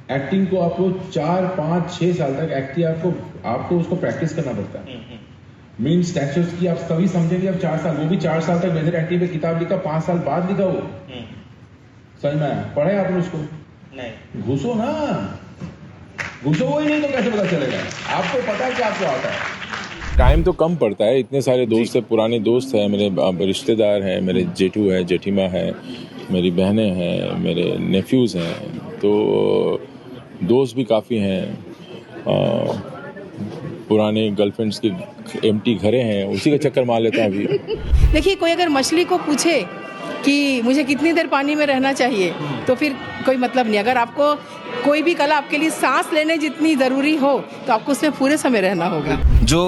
Acting को आपको 4, 5, 6 साल तक एक्टिंग आपको उसको प्रैक्टिस करना पड़ता है। मेन स्टैचर्स की आप तभी समझेंगे जब 4 साल, वो भी 4 साल तक मेजर एक्टिंग पे किताब लिखा, 5 साल बाद लिखा वो। समझ में आया? पढ़े आपने उसको? नहीं। घुसो ना, घुसो ही नहीं तो कैसे पता चलेगा? आपको पता है कि आपको आता है। टाइम तो कम पड़ता है, इतने सारे दोस्त है, पुराने दोस्त हैं, मेरे रिश्तेदार हैं, मेरे जेठू है, जेठीमा है, मेरी बहनें हैं, मेरे नेफ्यूज़ हैं, तो दोस्त भी काफ़ी हैं। पुराने गर्लफ्रेंड्स के एम्प्टी घरे हैं, उसी का चक्कर मार लेता हूँ अभी। देखिए, कोई अगर मछली को पूछे कि मुझे कितनी देर पानी में रहना चाहिए, तो फिर कोई मतलब नहीं। अगर आपको कोई भी कला आपके लिए सांस लेने जितनी ज़रूरी हो, तो आपको उसमें पूरे समय रहना होगा। जो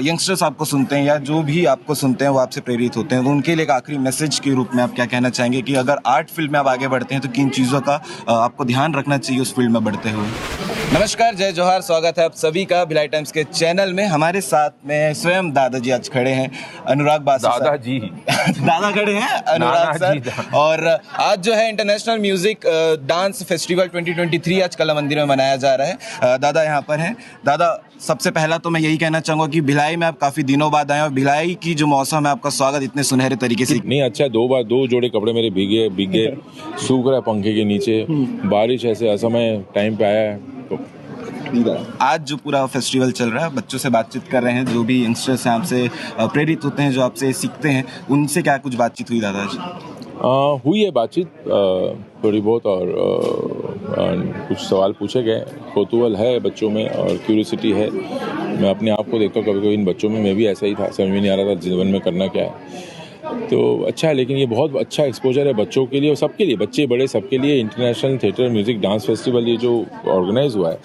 यंगस्टर्स आपको सुनते हैं या जो भी आपको सुनते हैं वो आपसे प्रेरित होते हैं, तो उनके लिए एक आखिरी मैसेज के रूप में आप क्या कहना चाहेंगे कि अगर आर्ट फील्ड में आप आगे बढ़ते हैं तो किन चीज़ों का आपको ध्यान रखना चाहिए उस फील्ड में बढ़ते हुए? नमस्कार, जय जोहार, स्वागत है आप सभी का भिलाई टाइम्स के चैनल में। हमारे साथ में स्वयं दादाजी आज खड़े हैं, अनुराग बासु दादाजी दादा खड़े हैं, अनुराग सर। और आज जो है इंटरनेशनल म्यूजिक डांस फेस्टिवल 2023 आज कला मंदिर में मनाया जा रहा है। दादा यहाँ पर हैं। दादा, सबसे पहला तो मैं यही कहना चाहूँगा कि भिलाई में आप काफ़ी दिनों बाद आए और भिलाई की जो मौसम है, आपका स्वागत इतने सुनहरे तरीके से। नहीं, अच्छा, 2 जोड़े कपड़े मेरे भीगे सूख रहा है पंखे के नीचे। बारिश ऐसे असमय टाइम पे आया है। आज जो पूरा फेस्टिवल चल रहा है, बच्चों से बातचीत कर रहे हैं, जो भी यंगस्टर्स हैं आपसे प्रेरित होते हैं, जो आपसे सीखते हैं, उनसे क्या कुछ बातचीत हुई दादाजी? हुई है बातचीत थोड़ी बहुत, और कुछ सवाल पूछे गए। कौतूहल है बच्चों में और क्यूरियोसिटी है। मैं अपने आप को देखता हूँ, कभी कभी इन बच्चों में मैं भी ऐसा ही था, समझ में नहीं आ रहा था जीवन में करना क्या है। तो अच्छा है, लेकिन ये बहुत अच्छा एक्सपोजर है बच्चों के लिए और सबके लिए, बच्चे बड़े सबके लिए। International theatre music dance festival ये जो ऑर्गेनाइज हुआ है,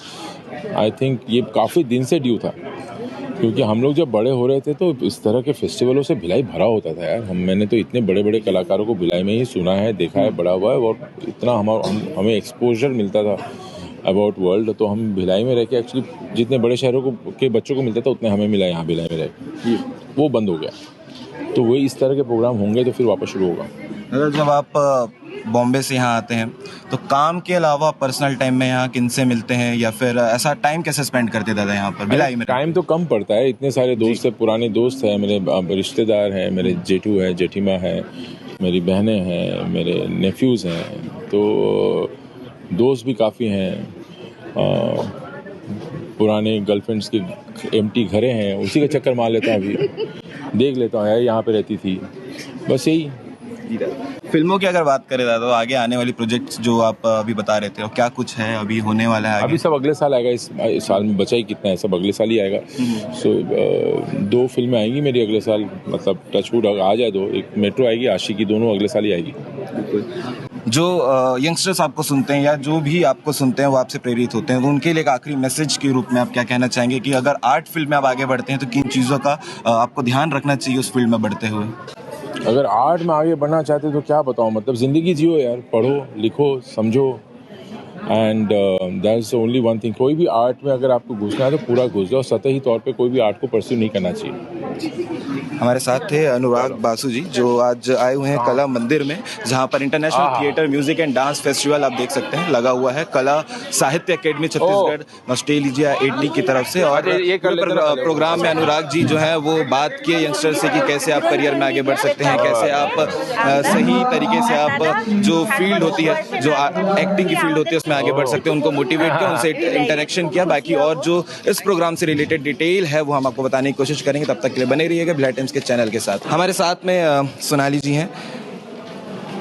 आई थिंक ये काफ़ी दिन से ड्यू था, क्योंकि हम लोग जब बड़े हो रहे थे तो इस तरह के फेस्टिवलों से भिलाई भरा होता था यार। मैंने तो इतने बड़े बड़े कलाकारों को भिलाई में ही सुना है, देखा है, बड़ा हुआ है, और इतना हमें एक्सपोजर मिलता था अबाउट वर्ल्ड। तो हम भिलाई में रह के एक्चुअली जितने बड़े शहरों के बच्चों को मिलता था उतने हमें मिला यहाँ भिलाई में रह के, वो बंद हो गया। तो वही इस तरह के प्रोग्राम होंगे तो फिर वापस शुरू होगा। जब आप बॉम्बे से यहाँ आते हैं तो काम के अलावा पर्सनल टाइम में यहाँ किनसे मिलते हैं, या फिर ऐसा टाइम कैसे स्पेंड करते दादा यहाँ पर भिलाई में? टाइम तो कम पड़ता है, इतने सारे दोस्त है, पुराने दोस्त हैं, मेरे रिश्तेदार हैं, मेरे जेठू है, जेठीमा है, मेरी बहनें हैं, मेरे नेफ्यूज़ हैं, तो दोस्त भी काफ़ी हैं। पुराने गर्लफ्रेंड्स के एम्प्टी घरे हैं, उसी का चक्कर मार लेता हूँ अभी। देख लेता हूँ यार, यहाँ पे रहती थी, बस यही। फिल्मों की अगर बात करें दादा, तो आगे आने वाली प्रोजेक्ट्स जो आप अभी बता रहे थे, और क्या कुछ है अभी होने वाला है आगे? अभी सब अगले साल आएगा, इस साल में बचा ही कितना है, सब अगले साल ही आएगा। सो 2 फिल्में आएंगी मेरी अगले साल, मतलब टचवुड आ जाए 2, एक मेट्रो आएगी, आशिकी, दोनों अगले साल ही आएगी। जो यंगस्टर्स आपको सुनते हैं या जो भी आपको सुनते हैं वो आपसे प्रेरित होते हैं, तो उनके लिए एक आखिरी मैसेज के रूप में आप क्या कहना चाहेंगे कि अगर आर्ट फील्ड में आप आगे बढ़ते हैं तो किन चीज़ों का आपको ध्यान रखना चाहिए उस फील्ड में बढ़ते हुए? अगर आर्ट में आगे बढ़ना चाहते तो क्या बताऊँ, मतलब ज़िंदगी जियो यार, पढ़ो, लिखो, समझो, and that's only one thing. कोई भी आर्ट में अगर आपको घुसना है तो पूरा घुस जाओ, सतही तौर पे कोई भी आर्ट को परस्यू नहीं करना चाहिए। हमारे साथ थे अनुराग बासु जी, जो आज आए हुए हैं कला मंदिर में, जहाँ पर international theatre music and dance festival आप देख सकते हैं लगा हुआ है। कला साहित्य अकेडमी छत्तीसगढ़, ऑस्ट्रेलिया 80 की तरफ से। और प्रोग्राम में अनुराग जी जो है वो बात किए यंगस्टर से कि कैसे आप करियर में आगे बढ़ सकते हैं, कैसे आप सही तरीके से आप जो फील्ड होती है, जो एक्टिंग की फील्ड होती है, उसमें आगे बढ़ सकते हैं। उनको मोटिवेट किया, उनसे इंटरेक्शन किया। बाकी और जो इस प्रोग्राम से रिलेटेड डिटेल है वो हम आपको बताने की कोशिश करेंगे। तब तक के लिए बने रहिएगा भिलाई टाइम्स के चैनल के साथ। हमारे साथ में सोनाली जी हैं।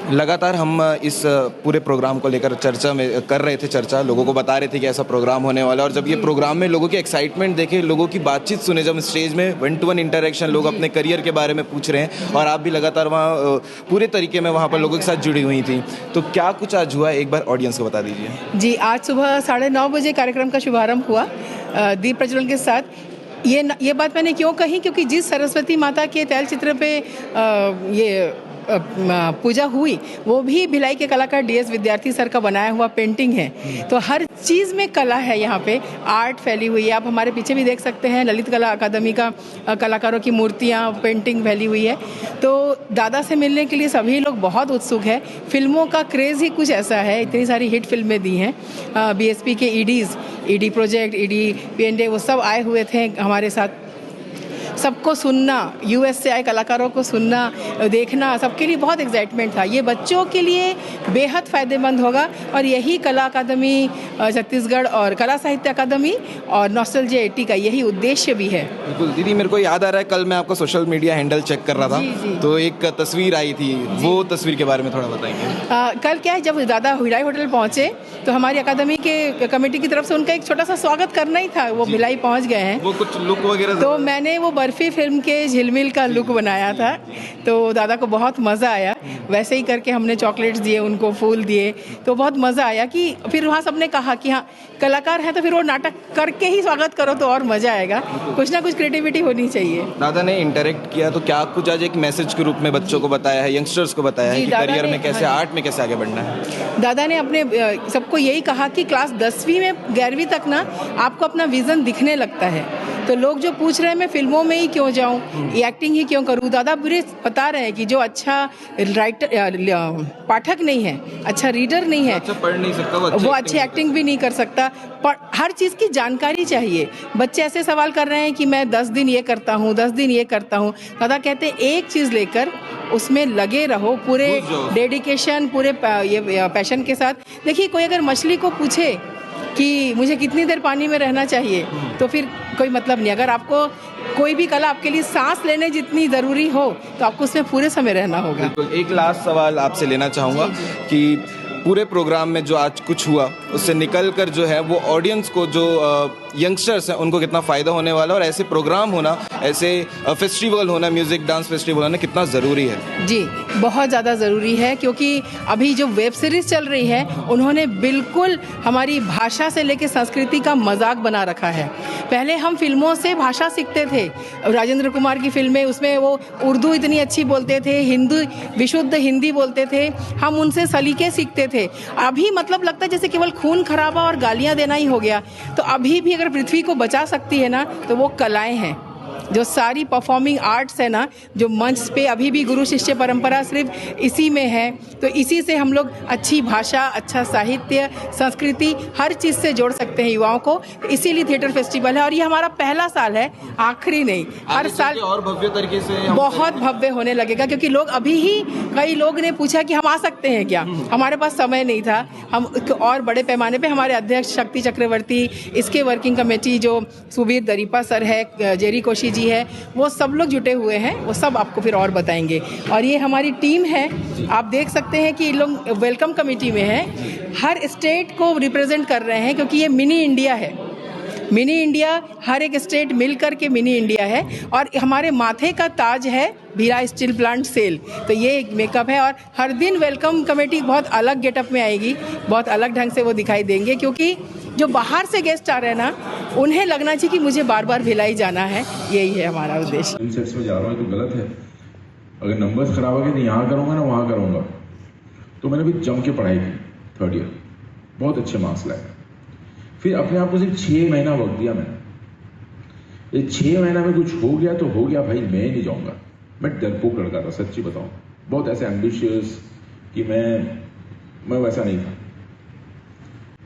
लगातार हम इस पूरे प्रोग्राम को लेकर चर्चा में कर रहे थे, लोगों को बता रहे थे कि ऐसा प्रोग्राम होने वाला है। और जब ये प्रोग्राम में लोगों की एक्साइटमेंट देखे, लोगों की बातचीत सुने, जब स्टेज में 1-to-1 इंटरेक्शन, लोग अपने करियर के बारे में पूछ रहे हैं, और आप भी लगातार वहाँ पूरे तरीके में वहाँ पर लोगों के साथ जुड़ी हुई थी, तो क्या कुछ आज हुआ एक बार ऑडियंस को बता दीजिए। जी, आज सुबह 9:30 बजे कार्यक्रम का शुभारंभ हुआ दीप प्रज्वलन के साथ। ये बात मैंने क्यों कही, क्योंकि जिस सरस्वती माता के तैलचित्र पे ये पूजा हुई वो भी भिलाई के कलाकार DS विद्यार्थी सर का बनाया हुआ पेंटिंग है। तो हर चीज़ में कला है, यहाँ पे आर्ट फैली हुई है। आप हमारे पीछे भी देख सकते हैं ललित कला अकादमी का कलाकारों की मूर्तियाँ, पेंटिंग फैली हुई है। तो दादा से मिलने के लिए सभी लोग बहुत उत्सुक है। फिल्मों का क्रेज़ ही कुछ ऐसा है, इतनी सारी हिट फिल्में दी हैं। BSP के ED प्रोजेक्ट, ED PND वो सब आए हुए थे हमारे साथ। सबको सुनना, US से आए कलाकारों को सुनना, देखना, सबके लिए बहुत एक्साइटमेंट था। ये बच्चों के लिए बेहद फ़ायदेमंद होगा और यही कला अकादमी छत्तीसगढ़ और कला साहित्य अकादमी और नॉस्टैल्जिया 80 का यही उद्देश्य भी है। बिल्कुल दीदी, मेरे को याद आ रहा है कल मैं आपका सोशल मीडिया हैंडल चेक कर रहा था, जी। तो एक तस्वीर आई थी, वो तस्वीर के बारे में थोड़ा बताएंगे। कल क्या है, जब दादा भिलाई होटल पहुँचे तो हमारी अकादमी के कमेटी की तरफ से उनका एक छोटा सा स्वागत करना ही था। वो भिलाई पहुँच गए हैं, वो कुछ लुक वगैरह, तो मैंने वो बर्फी फिल्म के झिलमिल का लुक बनाया था। तो दादा को बहुत मज़ा आया। वैसे ही करके हमने चॉकलेट्स दिए, उनको फूल दिए, तो बहुत मज़ा आया। कि फिर वहाँ सबने कहा कि हाँ कलाकार है तो फिर वो नाटक करके ही स्वागत करो तो और मज़ा आएगा। कुछ ना कुछ क्रिएटिविटी होनी चाहिए। दादा ने इंटरेक्ट किया, तो क्या कुछ आज एक मैसेज के रूप में बच्चों को बताया है, यंगस्टर्स को बताया है कि करियर में कैसे, आर्ट में कैसे आगे बढ़ना है? दादा ने अपने सबको यही कहा कि क्लास 10वीं में 11वीं तक ना आपको अपना विज़न दिखने लगता है। तो लोग जो पूछ रहे हैं मैं फिल्मों में ही क्यों जाऊं, एक्टिंग ही क्यों करूं, दादा बुरे बता रहे हैं कि जो अच्छा राइटर पाठक नहीं है, अच्छा रीडर नहीं है, अच्छा पढ़ नहीं सकता, वो अच्छी एक्टिंग भी नहीं कर सकता। पर हर चीज़ की जानकारी चाहिए। बच्चे ऐसे सवाल कर रहे हैं कि मैं 10 दिन ये करता हूँ, 10 दिन ये करता हूँ। दादा कहते हैं एक चीज़ लेकर उसमें लगे रहो, पूरे डेडिकेशन, पूरे ये पैशन के साथ। देखिए, कोई अगर मछली को पूछे कि मुझे कितनी देर पानी में रहना चाहिए तो फिर कोई मतलब नहीं। अगर आपको कोई भी कला आपके लिए सांस लेने जितनी ज़रूरी हो तो आपको उसमें पूरे समय रहना होगा। एक लास्ट सवाल आपसे लेना चाहूँगा कि पूरे प्रोग्राम में जो आज कुछ हुआ उससे निकल कर जो है वो ऑडियंस को, जो यंगस्टर्स हैं उनको कितना फ़ायदा होने वाला है, और ऐसे प्रोग्राम होना, ऐसे फेस्टिवल होना, म्यूज़िक डांस फेस्टिवल होना कितना ज़रूरी है? जी, बहुत ज़्यादा ज़रूरी है, क्योंकि अभी जो वेब सीरीज़ चल रही है उन्होंने बिल्कुल हमारी भाषा से लेकर संस्कृति का मजाक बना रखा है। पहले हम फिल्मों से भाषा सीखते थे, राजेंद्र कुमार की फिल्में, उसमें वो उर्दू इतनी अच्छी बोलते थे, हिंदी विशुद्ध हिंदी बोलते थे, हम उनसे सलीके सीखते थे। अभी मतलब लगता है जैसे केवल खून खराबा और गालियां देना ही हो गया। तो अभी भी अगर पृथ्वी को बचा सकती है ना तो वो कलाएं हैं, जो सारी परफॉर्मिंग आर्ट्स है ना, जो मंच पे अभी भी गुरु शिष्य परंपरा सिर्फ इसी में है। तो इसी से हम लोग अच्छी भाषा, अच्छा साहित्य, संस्कृति, हर चीज़ से जोड़ सकते हैं युवाओं को। इसीलिए थिएटर फेस्टिवल है और ये हमारा पहला साल है, आखिरी नहीं। हर साल और भव्य तरीके से बहुत भव्य होने लगेगा, क्योंकि लोग अभी ही, कई लोग ने पूछा कि हम आ सकते हैं क्या, हमारे पास समय नहीं था। हम और बड़े पैमाने पर हमारे अध्यक्ष शक्ति चक्रवर्ती, इसके वर्किंग कमेटी जो सुबीर दरीपा सर है, जेरी कोशी जी है, वो सब लोग जुटे हुए हैं, वो सब आपको फिर और बताएंगे। और ये हमारी टीम है, आप देख सकते हैं कि लोग वेलकम कमेटी में है, हर स्टेट को रिप्रेजेंट कर रहे हैं, क्योंकि ये मिनी इंडिया है। मिनी इंडिया, हर एक स्टेट मिलकर के मिनी इंडिया है। और हमारे माथे का ताज है भिलाई स्टील प्लांट सेल, तो ये एक मेकअप है। और हर दिन वेलकम कमेटी बहुत अलग गेटअप में आएगी, बहुत अलग ढंग से वो दिखाई देंगे, क्योंकि जो बाहर से गेस्ट आ रहे हैं ना, उन्हें लगना चाहिए कि मुझे बार बार भिलाई जाना है। यही है हमारा उद्देश्य। इन सेट्स में जा रहा हूँ तो गलत है, अगर नंबर्स खराब हो गए तो यहाँ करूँगा ना वहाँ करूँगा। तो मैंने भी जम के पढ़ाई की, 3rd ईयर बहुत अच्छे मार्क्स लाए। फिर अपने आप को सिर्फ 6 महीना वक्त दिया मैंने। ये 6 महीना में कुछ हो गया तो हो गया भाई, मैं नहीं जाऊँगा। मैं डरपोक लड़का था, सच्ची बताऊँ, बहुत ऐसे एम्बिशियस कि मैं वैसा नहीं था।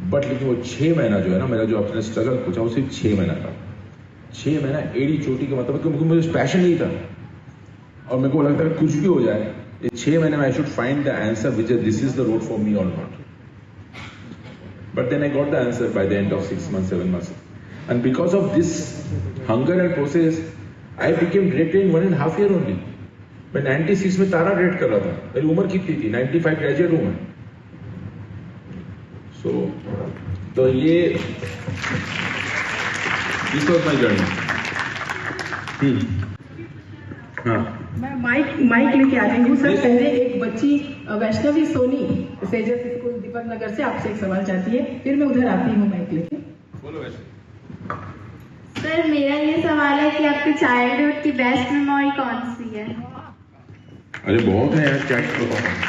बट लेकिन वो 6 महीना जो है ना, मेरा जो अपने स्ट्रगल पूछा वो सिर्फ 6 महीना था। 6 महीना एड़ी चोटी का मतलब, क्योंकि मुझे पैशन नहीं था और मेरे को लगता है कुछ भी हो जाए, ये 6 महीने में I should find the answer which this is the road for me और not. But then I got the answer by the end of 6 months, 7 months, and because of this hunger and process I became graded in 1.5 year only. मैं 96 में तारा grade कर रहा था, मेरी उम्र कितनी थी, 95 ग्रेजुएट हूँ मैं। तो ये दिस वाज माय जर्नी। हाँ, मैं माइक लेके आ रही हूँ सर। पहले एक बच्ची वैष्णवी सोनी सेजस स्कूल दीपक नगर से आपसे एक सवाल चाहती है, फिर मैं उधर आती हूँ माइक लेके। बोलो वैष्णवी। सर, मेरा ये सवाल है कि आपकी चाइल्डहुड की बेस्ट मेमोरी कौन सी है? अरे बहुत है यार, क्या बताऊं।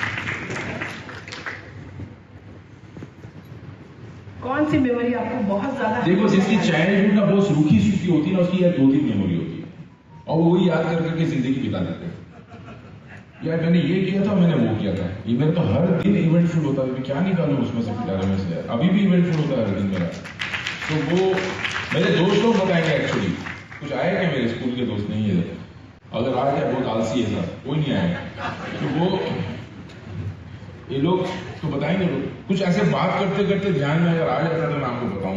कौन सी मेमोरी आपको बहुत ज्यादा देखो, जिसकी चाइल्डहुड ना बहुत रूखी सूखी होती है ना, उसकी यार 2-3 मेमोरी होती है और वो वही याद कर करके जिंदगी बिता देते हैं। यार मैंने ये किया था, मैंने वो किया था। ये मेरा तो हर दिन इवेंटफुल होता है, मैं क्या निकालूं उसमें से पिटारे में से। अभी भी इवेंटफुल होता है हर दिन मेरा। तो वो मेरे दोस्त लोग बताएंगे एक्चुअली। कुछ आए क्या मेरे स्कूल के दोस्त? नहीं है, अगर आ जाए बहुत आलसी है सर, कोई नहीं आएगा। तो वो ये लोग तो बताएंगे। लोग कुछ ऐसे बात करते करते ध्यान में अगर आ जाता तो मैं आपको बताऊं।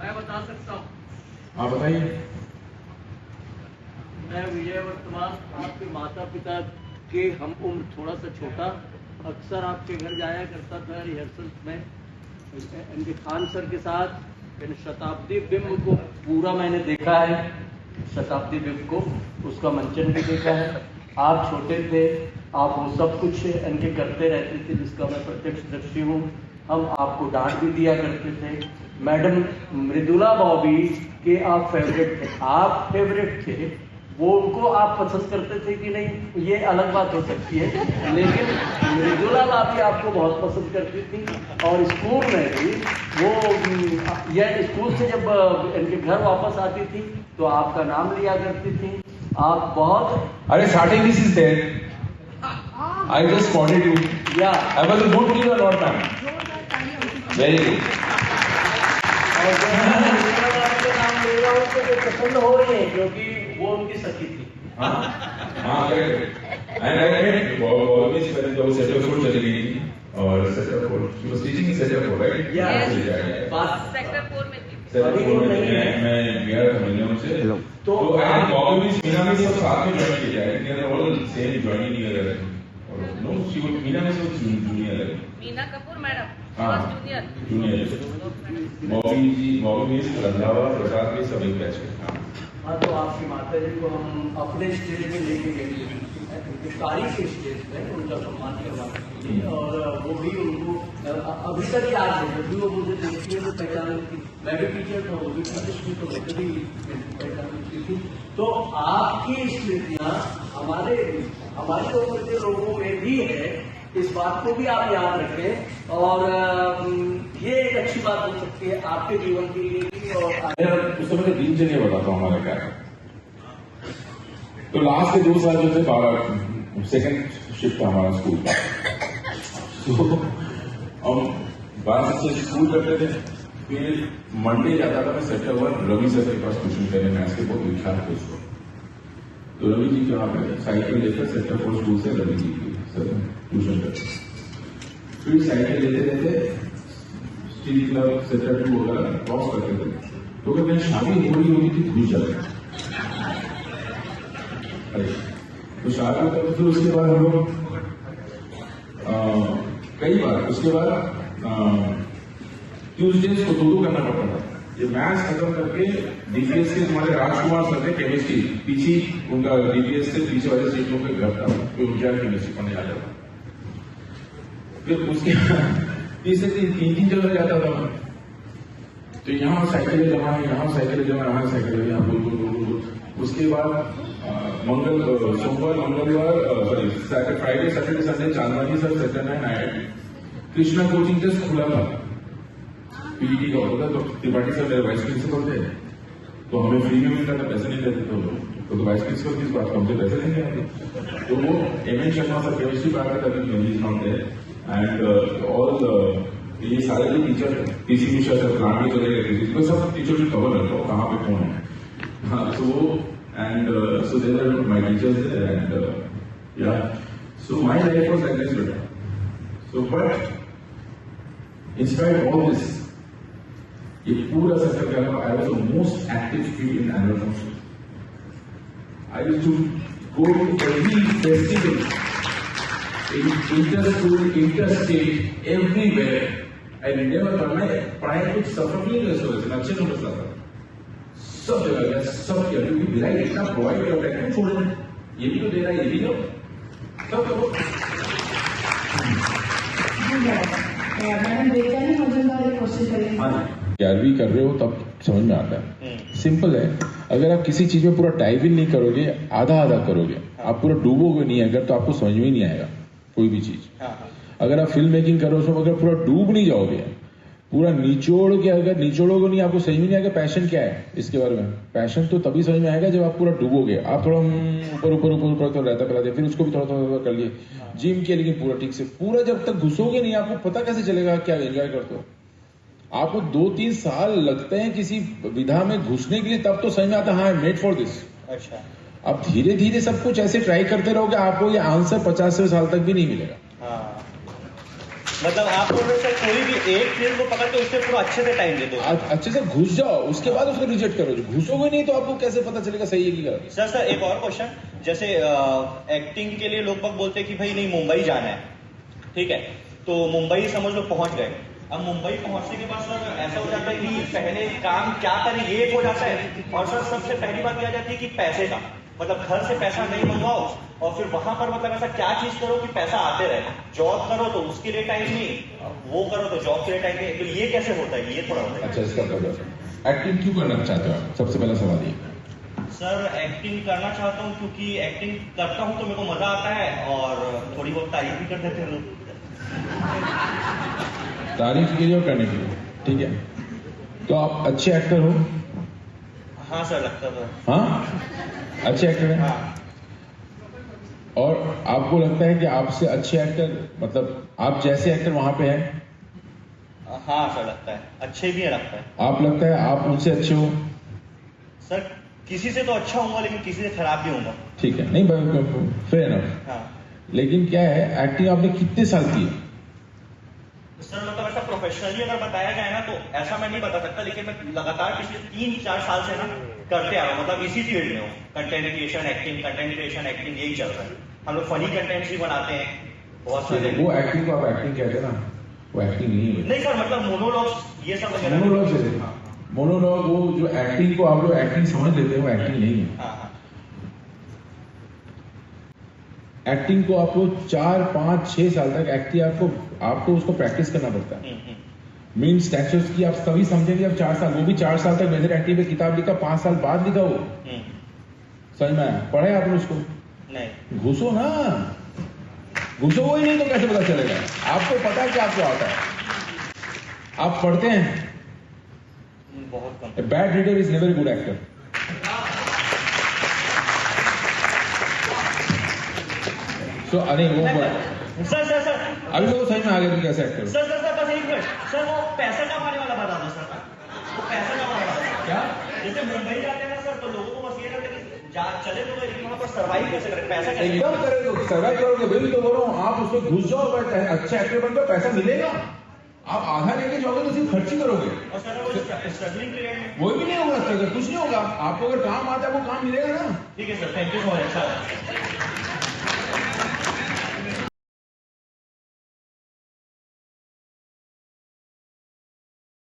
मैं बता सकता हूँ। आप बताइए। मैं विजय वर्तमान, आपके माता पिता के हम उम्र थोड़ा सा छोटा, अक्सर आपके घर जाया करता था रिहर्सल में इनके खान सर के साथ। इन शताब्दी बिंब को पूरा मैंने देखा है, शताब्दी बिंब को, उसका मंचन भी देखा है। आप छोटे थे, आप वो सब कुछ इनके करते रहते थे जिसका मैं प्रत्यक्षदर्शी हूँ। हम आपको डांट भी दिया करते थे। मैडम मृदुला बॉबी के आप फेवरेट थे, आप फेवरेट थे। वो उनको आप पसंद करते थे कि नहीं, ये अलग बात हो सकती है, लेकिन मृदुला बॉबी आपको बहुत पसंद करती थी। और स्कूल में भी वो, यह स्कूल से जब इनके घर वापस आती थी तो आपका नाम लिया करती थी। आप बहुत, अरे starting this is there. I just spotted you. Yeah. I was a good kid or not, man? Very good. और जब मैं मृदुला बॉबी का नाम ले रहा हूँ तो वो पसंद हो रही है क्योंकि वो उनकी सखी थी। हाँ, correct. And I met always when I was set up for चली गई थी और set up for, she was teaching in set up for, right? Yeah. बात सेक्टर 4 में थी। set up for में मैं गया था मिलने उनसे। तो and Bobby मीना में सब साथ में ज्वाइन किया है। They are all same joining together. No, she was Meena में सब जूनियर है। मीना कपूर मैडम, हाँ, जूनियर। बॉबी रंधावा प्रसाद भी सब एक बैच के। हाँ, तो आपकी माता जी को हम अपने स्टेज में लेके गए थे, कारी के स्टेज में उनका सम्मान करवाते थे। और वो भी उनको अभी तक याद है, जब भी वो मुझे देखती है तो पहचान लेती। मैं भी टीचर था, वो भी टीचर थी, तो मैं भी पहचान लेती थी। तो आपकी स्मृतियाँ हमारी उम्र के लोगों में भी है, इस बात को भी आप याद रखें। और ये एक अच्छी बात हो सकती है आपके जीवन के लिए भी। और उस समय दिनचर्या बताता हूँ हमारा क्या है। तो लास्ट के 2 साल जो थे, सेकंड शिफ्ट था हमारा स्कूल का। तो हम 12 से स्कूल करते थे, फिर मंडे जाता था मैं सेक्टर 1 रवि सर के पास ट्यूशन करने, मैथ्स के बहुत विख्यात थे उसको। तो रवि जी क्या पे साइकिल लेकर सेक्टर 4 स्कूल से रवि जी की ट्यूशन करते, फिर साइकिल लेते रहते स्टील क्लब सेक्टर 2 वगैरह क्रॉस करते थे। तो अगर मेरी शादी हो रही होती थी घुस जाते। तो शादी होता तो फिर उसके बाद हम लोग कई बार उसके बाद ट्यूजडेज को 2 करना पड़ता था। ये मैथ्स खत्म करके डीपीएस के हमारे राजकुमार सर थे केमिस्ट्री, पीछे उनका डीपीएस से पीछे वाले सीटों पे घर था, कोई उनका केमिस्ट्री पढ़ने आ जाता। फिर उसके तीसरे दिन 3 जगह जाता था। तो यहाँ साइकिल जमा है, यहाँ साइकिल जमा, यहाँ साइकिल यहाँ बोल। उसके बाद सोमवार मंगलवार sorry Friday Saturday Sunday Chandwani sir second hand IIT Krishna coaching just खुला था, पीईटी का होता था। तो त्रिपाठी सर मेरे वाइस प्रिंसिपल थे, तो हमें फ्री में मिलता था, पैसे नहीं देते थे। तो वाइस प्रिंसिपल किस बात का हमसे पैसे नहीं आते। तो वो एम शर्मा सर केमिस्ट्री पढ़ा था एंड ऑल ये सारे जो teacher PC Mishra sir plant में चले गए थे, सब टीचर भी कवर करता हूँ कहाँ पे कौन है। हाँ, तो वो and so they were my teachers there, and yeah, so my life was like this better. So but in spite of all this, ये पूरा सफर क्या था, I was the most active kid in annual function. I used to go to every festival, inter-school, interstate, everywhere. I never thought मैं पढ़ाई कुछ सफर नहीं कर सकता, मैं अच्छे नंबर लाता। सब जगह गया, सब किया, क्योंकि भिलाई इतना प्रोवाइड किया होता है, छोड़ ये भी तो दे रहा है, ये भी तो सब करो। मैडम बेचारी मजूमदार क्वेश्चन करेंगे। 11वीं कर रहे हो तब समझ में आता है। सिंपल है, अगर आप किसी चीज में पूरा डाइव इन नहीं करोगे, आधा आधा करोगे, आप पूरा डूबोगे नहीं अगर, तो आपको समझ में ही नहीं आएगा कोई भी चीज। अगर आप फिल्म मेकिंग करो उसमें अगर पूरा डूब नहीं जाओगे, पूरा निचोड़ के अगर निचोड़ोगे नहीं, आपको समझ में नहीं आएगा पैशन क्या है इसके बारे में। पैशन तो तभी समझ में आएगा जब आप पूरा डूबोगे। आप थोड़ा ऊपर ऊपर ऊपर ऊपर तो रहता पहला, फिर उसको भी थोड़ा थोड़ा कर लिए जिम के, लेकिन पूरा ठीक से पूरा जब तक घुसोगे नहीं, आपको पता कैसे चलेगा क्या एंजॉय करते हो। आपको 2-3 साल लगते हैं किसी विधा में घुसने के लिए, तब तो समझ में आता है हाँ मेड फॉर दिस। अच्छा, अब धीरे धीरे सब कुछ ऐसे ट्राई करते रहोगे, आपको ये आंसर 50 साल तक भी नहीं मिलेगा। हाँ, मतलब आप बोल रहे हैं कोई भी एक फील्ड को पकड़ के उससे पूरा अच्छे से टाइम दे दो, अच्छे से घुस जाओ, उसके बाद उसको रिजेक्ट करो। घुसोगे नहीं तो आपको कैसे पता चलेगा सही है कि गलत। सर एक और क्वेश्चन, जैसे एक्टिंग के लिए लोग बोलते हैं कि भाई नहीं मुंबई जाना है, ठीक है, तो मुंबई समझ लो पहुंच गए। अब मुंबई पहुंचने के बाद सर ऐसा हो जाता है कि पहले काम क्या करें ये हो जाता है, और सर सबसे पहली बात यह आ जाती है कि पैसे का, मतलब घर से पैसा नहीं मंगवाओ, और फिर वहां पर मतलब ऐसा क्या चीज करो कि पैसा आते रहे। जॉब करो तो उसके लिए टाइम नहीं, वो करो तो जॉब के लिए टाइम नहीं, तो ये कैसे होता है, ये थोड़ा होता है। अच्छा, इसका एक्टिंग क्यों करना चाहते हो आप? सबसे पहला सवाल ये। सर एक्टिंग करना चाहता हूँ क्योंकि एक्टिंग करता हूँ तो मेरे को मजा आता है, और थोड़ी बहुत तारीफ भी कर देते हैं लोग। तारीफ के लिए और करने के लिए, ठीक है। तो आप अच्छे एक्टर हो? हाँ सर, लगता तो। हाँ, अच्छे एक्टर हैं। हाँ। और आपको लगता है कि आपसे अच्छे एक्टर, मतलब आप जैसे एक्टर वहां पे हैं? हाँ सर, लगता है अच्छे भी है, लगता है। आप लगता है आप उनसे अच्छे हो? सर किसी से तो अच्छा होऊंगा लेकिन किसी से खराब भी होऊंगा। ठीक है, नहीं फेयर एनफ। हाँ। लेकिन क्या है, एक्टिंग आपने कितने साल की है? सर मतलब ऐसा प्रोफेशनली अगर बताया जाए ना तो ऐसा मैं नहीं बता सकता, लेकिन मैं लगातार पिछले 3-4 साल से ना करते आ रहा हूँ, मतलब इसी फील्ड में हूँ। कंटेंट क्रिएशन एक्टिंग यही चल रहा है। हम लोग फनी कंटेंट्स भी बनाते हैं बहुत सारे। वो एक्टिंग को आप एक्टिंग कहते हैं ना, वो एक्टिंग नहीं है। नहीं सर, मतलब मोनोलॉग्स ये सब वगैरह। मोनोलॉग वो जो एक्टिंग को आप लोग एक्टिंग समझ लेते हैं, वो एक्टिंग नहीं है। हाँ। एक्टिंग को आपको 4-5-6 साल तक एक्टिंग आपको उसको प्रैक्टिस करना पड़ता है। मीन स्टैचर्स की आप तभी समझेंगे अब 4 साल, वो भी 4 साल तक मेजर एक्टिंग पे किताब लिखा, 5 साल बाद लिखा वो। समझ में आया? पढ़े आपने उसको? नहीं। घुसो ना, घुसो ही नहीं तो कैसे पता चलेगा? आपको पता है कि आपको आता है, आप पढ़ते हैं। बहुत कम। Bad reader is never good actor. So अरे वो सर अभी तो सही में आ गया कि कैसे एक्टर। सर बस एक मिनट सर, वो पैसा कमाने वाला बता दो सर, वो पैसा कमाने वाला क्या? जैसे मुंबई जाते हैं ना सर, तो लोगों को बस ये रहता है कि चले तो वहां पर सर्वाइव कैसे करें, पैसा कैसे एकदम करेंगे, सर्वाइव करोगे। बिल्कुल तो बोल रहा हूँ, आप उसमें घुस जाओ, अच्छे एक्टर बन जाओ, पैसा मिलेगा। आप आधा लेके जाओगे तो सिर्फ खर्च ही करोगे, और सर वो स्ट्रगलिंग पीरियड में वो भी नहीं होगा, कुछ नहीं होगा। आपको अगर काम आता है वो काम मिलेगा ना। ठीक है sir, thank you so much.